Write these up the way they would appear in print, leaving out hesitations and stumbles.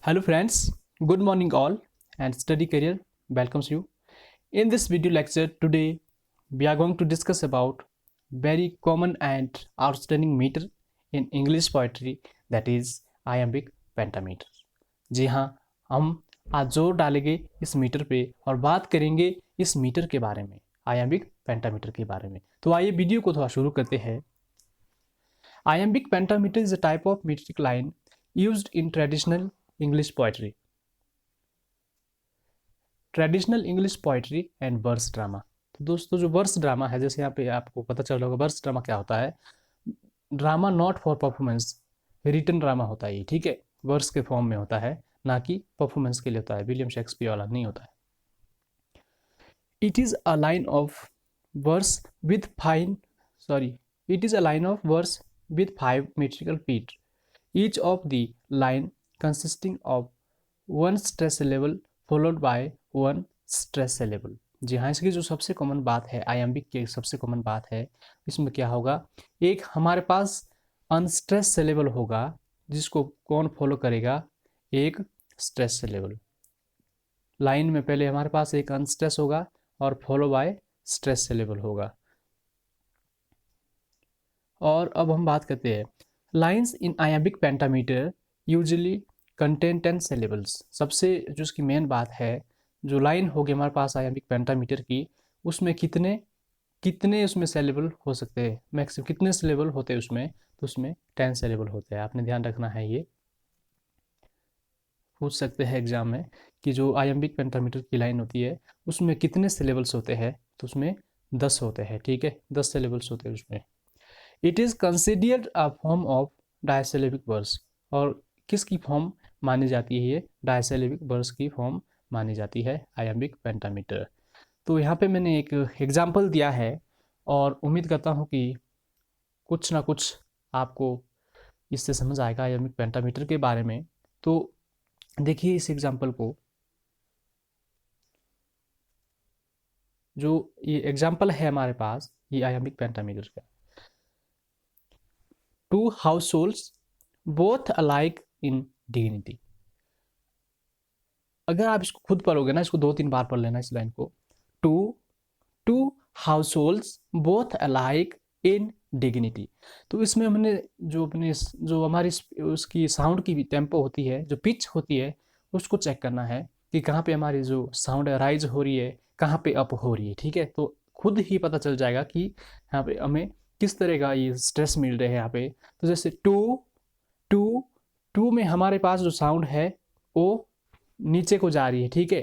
Hello friends, good morning all and study career welcomes you. In this video lecture today we are going to discuss about very common and outstanding meter in English poetry, that is iambic pentameter. जी हाँ, हम आज जोर डालेंगे इस metre पे और बात करेंगे इस मीटर के बारे में, iambic pentameter के बारे में। तो आइए वीडियो को थोड़ा शुरू करते हैं। Iambic pentameter is a type of metric line used in traditional English poetry, traditional English poetry and verse drama. तो दोस्तों जो वर्स ड्रामा है, जैसे यहाँ पे आपको पता चल रहा होगा वर्स ड्रामा क्या होता है। Drama not for performance, written drama होता है ये, ठीक है, वर्स के फॉर्म में होता है, ना कि परफॉर्मेंस के लिए होता है, विलियम शेक्सपियर वाला नहीं होता है। It is a line of verse with it is a line of verse with 5 metrical feet, each of the line consisting of one stress syllable followed by one stress syllable। जी हाँ, इसकी जो सबसे common बात है, iambic की सबसे common बात है, इसमें क्या होगा, एक हमारे पास अनस्ट्रेस सिलेबल होगा जिसको कौन फॉलो करेगा, एक स्ट्रेस सिलेबल। लाइन में पहले हमारे पास एक अनस्ट्रेस होगा और फॉलो बाय स्ट्रेस सिलेबल होगा। और अब हम बात करते हैं lines in iambic pentameter usually contain 10 syllables. सबसे जो उसकी मेन बात है, जो लाइन होगी हमारे पास आयम्बिक पेंटामीटर की, उसमें कितने कितने उसमें सिलेबल हो सकते हैं, मैक्सिमम कितने सिलेबल होते हैं उसमें, तो उसमें 10 सिलेबल होते हैं। आपने ध्यान रखना है, ये पूछ सकते हैं एग्जाम में कि जो आयम्बिक पेंटामीटर की लाइन होती है उसमें कितने सिलेबल्स होते हैं, तो उसमें 10 होते हैं, ठीक है, 10 सिलेबल्स होते हैं उसमें। It is considered a form of disyllabic verse. और किसकी फॉर्म मानी जाती है, ये डायसिलेबिक वर्स की फॉर्म मानी जाती है आयम्बिक पेंटामीटर। तो यहाँ पे मैंने एक एग्जाम्पल दिया है और उम्मीद करता हूँ कि कुछ ना कुछ आपको इससे समझ आएगा आयम्बिक पेंटामीटर के बारे में। तो देखिए इस एग्जाम्पल को, जो ये एग्जाम्पल है हमारे पास, ये आयम्बिक पेंटामीटर का। Two households both alike in dignity. अगर आप इसको खुद पढ़ोगे ना, इसको 2-3 बार पढ़ लेना इस लाइन को। Two households both alike in dignity. तो इसमें हमने जो हमारी उसकी साउंड की भी टेम्पो होती है, जो पिच होती है, उसको चेक करना है कि कहाँ पे हमारी जो साउंड राइज हो रही है, कहाँ पे अप हो रही है, ठीक है। तो खुद ही पता चल जाएगा कि यहाँ पे हमें किस तरह का ये स्ट्रेस मिल रहे हैं यहाँ पे। तो जैसे टू टू टू में हमारे पास जो साउंड है वो नीचे को जा रही है, ठीक है।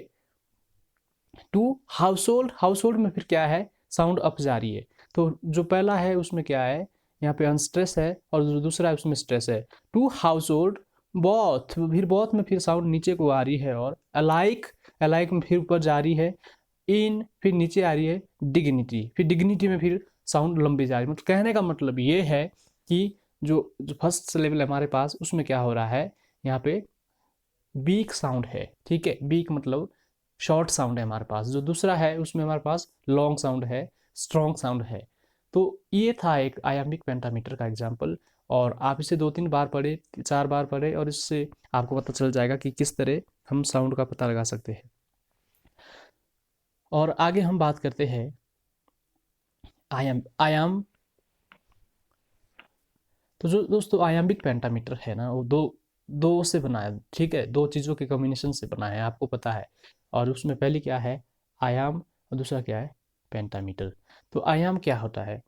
टू हाउसहोल्ड में फिर क्या है, साउंड अप जा रही है। तो जो पहला है उसमें क्या है, यहाँ पे अनस्ट्रेस है, और जो दूसरा है उसमें स्ट्रेस है। टू हाउसहोल्ड बॉथ, फिर बॉथ में फिर साउंड नीचे को आ रही है, और अलाइक में फिर ऊपर जा रही है, इन फिर नीचे आ रही है डिग्निटी, फिर डिग्निटी में फिर साउंड लंबी जा रही है। मतलब कहने का मतलब ये है कि जो फर्स्ट लेवल हमारे पास, उसमें क्या हो रहा है, यहाँ पे वीक साउंड है, ठीक है, वीक मतलब शॉर्ट साउंड है हमारे पास। जो दूसरा है उसमें हमारे पास लॉन्ग साउंड है, स्ट्रॉन्ग साउंड है। तो ये था एक आयम्बिक पेंटामीटर का एग्जाम्पल, और आप इसे 2-3 बार पढ़े, 4 बार पढ़े, और इससे आपको पता चल जाएगा कि किस तरह हम साउंड का पता लगा सकते हैं। और आगे हम बात करते हैं आयाम। तो जो दोस्तों आयम्बिक पेंटामीटर है ना, वो दो से बना है, ठीक है, 2 चीज़ों के कॉम्बिनेशन से बना है, आपको पता है। और उसमें पहली क्या है, आयाम, और दूसरा क्या है, पेंटामीटर। तो आयाम क्या होता है,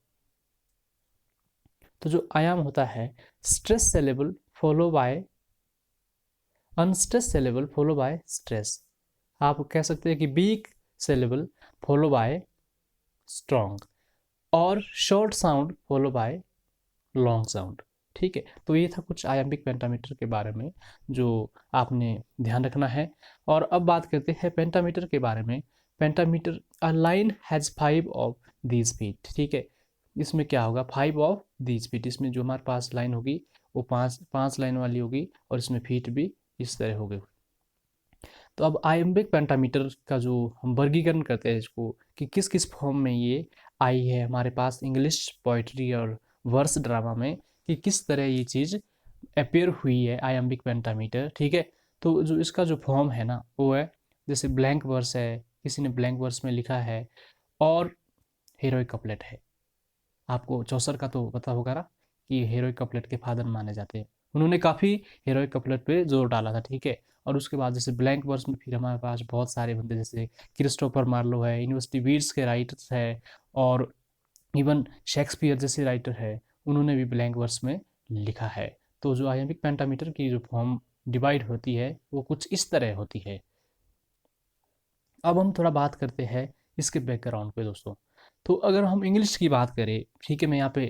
तो जो आयाम होता है, stress syllable follow by unstress syllable follow by stress. आप कह सकते हैं कि weak syllable follow by strong, और short sound follow by long sound, ठीक है। तो ये था कुछ आयम्बिक पेंटामीटर के बारे में जो आपने ध्यान रखना है। और अब बात करते हैं पेंटामीटर के बारे में। Pentameter, a line has 5 of these feet, ठीक है। इसमें क्या होगा, 5 ऑफ दीज फीट, इसमें जो हमारे पास लाइन होगी वो 5 लाइन वाली होगी, और इसमें फीट भी इस तरह होगी। तो अब आयम्बिक पेंटामीटर का जो हम वर्गीकरण करते हैं इसको, कि किस किस फॉर्म में ये आई है हमारे पास इंग्लिश पोइट्री और वर्स ड्रामा में, कि किस तरह ये चीज़ अपेयर हुई है आयम्बिक पेंटामीटर, ठीक है। तो जो इसका जो फॉर्म है ना वो है जैसे ब्लैंक वर्स है, किसी ने ब्लैंक वर्स में लिखा है, और हीरोइक कपलेट है। आपको चौसर का तो पता होगा ना कि हीरोइक कपलेट के फादर माने जाते हैं। उन्होंने काफ़ी हीरोइक कपलेट पे जोर डाला था, ठीक है। और उसके बाद जैसे ब्लैंक वर्स में फिर हमारे पास बहुत सारे बंदे जैसे क्रिस्टोफर मार्लो है, यूनिवर्सिटी वीड्स के राइटर्स है, और इवन शेक्सपियर जैसे राइटर है, उन्होंने भी ब्लैंक वर्स में लिखा है। तो जो आयम्बिक पेंटामीटर की जो फॉर्म डिवाइड होती है वो कुछ इस तरह होती है। अब हम थोड़ा बात करते हैं इसके बैकग्राउंड पे दोस्तों। तो अगर हम इंग्लिश की बात करें, ठीक है, मैं यहाँ पे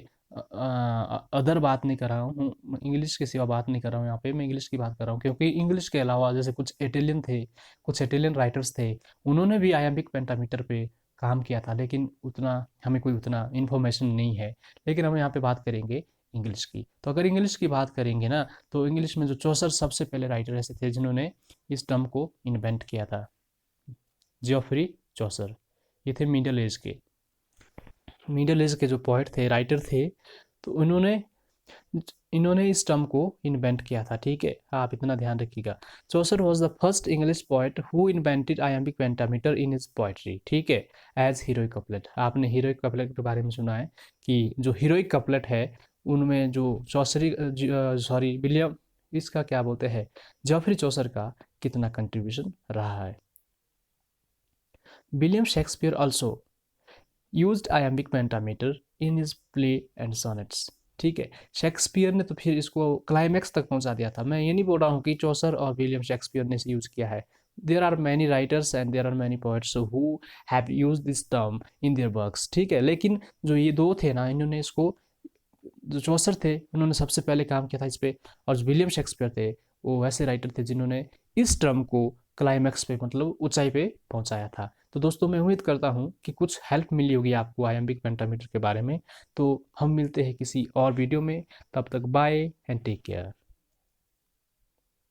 अदर बात नहीं कर रहा हूँ, इंग्लिश के सिवा बात नहीं कर रहा हूँ, यहाँ पे मैं इंग्लिश की बात कर रहा हूँ, क्योंकि इंग्लिश के अलावा जैसे कुछ इटालियन थे, कुछ इटालियन राइटर्स थे, उन्होंने भी आयम्बिक पेंटामीटर पे काम किया था, लेकिन उतना हमें कोई उतना इन्फॉर्मेशन नहीं है। लेकिन हम यहाँ पे बात करेंगे इंग्लिश की। तो अगर इंग्लिश की बात करेंगे ना, तो इंग्लिश में जो चौसर सबसे पहले राइटर ऐसे थे जिन्होंने इस टर्म को इन्वेंट किया था, जियोफ्री चौसर। ये थे मिडिल एज के जो पोइट थे, राइटर थे। तो इन्होंने इन्होंने इस टर्म को इन्वेंट किया था, ठीक है। आप इतना ध्यान रखिएगा। Chaucer was the first English poet who invented iambic pentameter in his poetry, ठीक है, एज हीरोइक कपलेट। आपने हीरोइक कपलेट के बारे में सुना है कि जो हीरोइक कपलेट है उनमें जो विलियम, इसका क्या बोलते हैं, जॉफरी चौसर का कितना कंट्रीब्यूशन रहा है। William Shakespeare also used iambic pentameter in his play and sonnets, ठीक है। शेक्सपियर ने तो फिर इसको क्लाइमैक्स तक पहुंचा दिया था। मैं ये नहीं बोल रहा हूँ कि चौसर और विलियम शेक्सपियर ने इसे यूज़ किया है। There are many writers and there are many poets who have use this term in their works, ठीक है। लेकिन जो ये दो थे ना, इन्होंने इसको, जो चौसर थे उन्होंने सबसे पहले काम किया था इस पे, और जो विलियम शेक्सपियर थे वो वैसे राइटर थे जिन्होंने इस टर्म को क्लाइमैक्स पे, मतलब ऊंचाई पे पहुंचाया था। तो दोस्तों मैं उम्मीद करता हूँ कि कुछ हेल्प मिली होगी आपको आयम्बिक पेंटामीटर के बारे में। तो हम मिलते हैं किसी और वीडियो में, तब तक बाय एंड टेक केयर।